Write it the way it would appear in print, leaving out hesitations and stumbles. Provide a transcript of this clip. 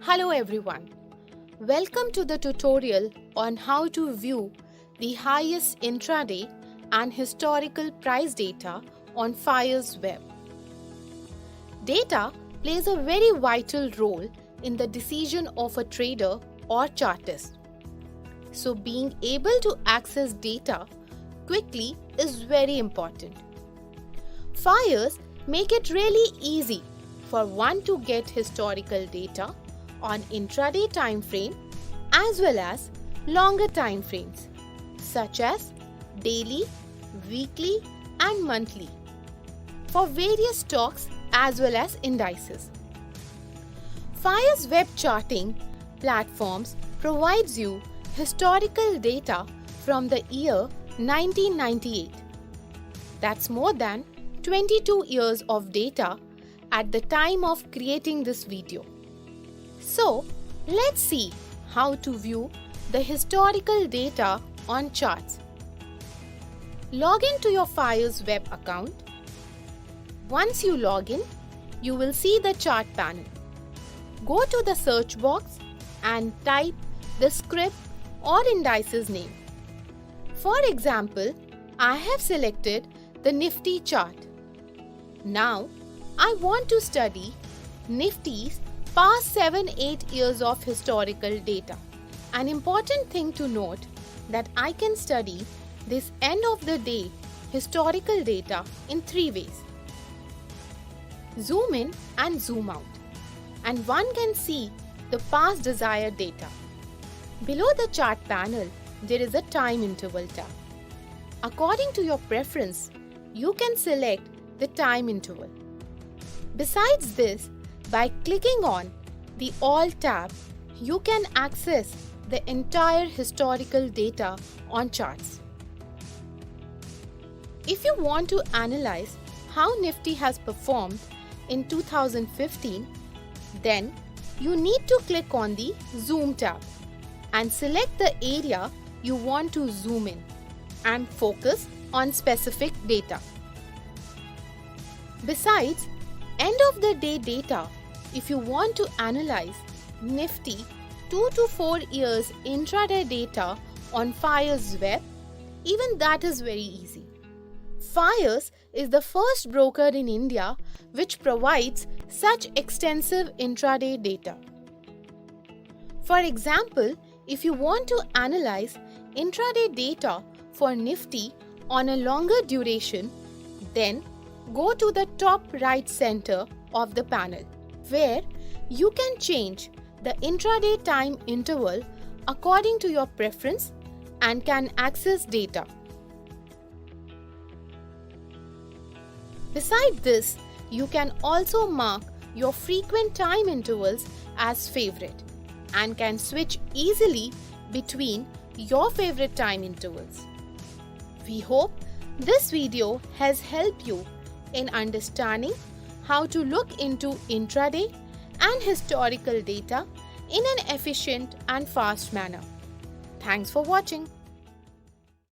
Hello everyone. Welcome to the tutorial on how to view the highest intraday and historical price data on FIRE's web. Data plays a very vital role in the decision of a trader or chartist. So being able to access data quickly is very important. FIREs make it really easy for one to get historical data on intraday time frame as well as longer time frames such as daily, weekly and monthly for various stocks as well as indices. FIRE's web charting platforms provides you historical data from the year 1998. That's more than 22 years of data at the time of creating this video. So, let's see how to view the historical data on charts. Log in to your FIRE's web account. Once you log in, you will see the chart panel. Go to the search box and type the script or indices name. For example, I have selected the Nifty chart. Now, I want to study Nifty's past 7-8 years of historical data. An important thing to note that I can study this end of the day historical data in 3 ways. Zoom in and zoom out, and one can see the past desired data. Below the chart panel, there is a time interval tab. According to your preference, you can select the time interval. Besides this, by clicking on the All tab, you can access the entire historical data on charts. If you want to analyze how Nifty has performed in 2015, then you need to click on the Zoom tab and select the area you want to zoom in and focus on specific data. Besides, end of the day data, if you want to analyze Nifty 2 to 4 years intraday data on FIRE's web, even that is very easy. FIRE's is the first broker in India which provides such extensive intraday data. For example, if you want to analyze intraday data for Nifty on a longer duration, then go to the top right center of the panel, where you can change the intraday time interval according to your preference and can access data. Besides this, you can also mark your frequent time intervals as favorite and can switch easily between your favorite time intervals. We hope this video has helped you in understanding how to look into intraday and historical data in an efficient and fast manner. Thanks for watching.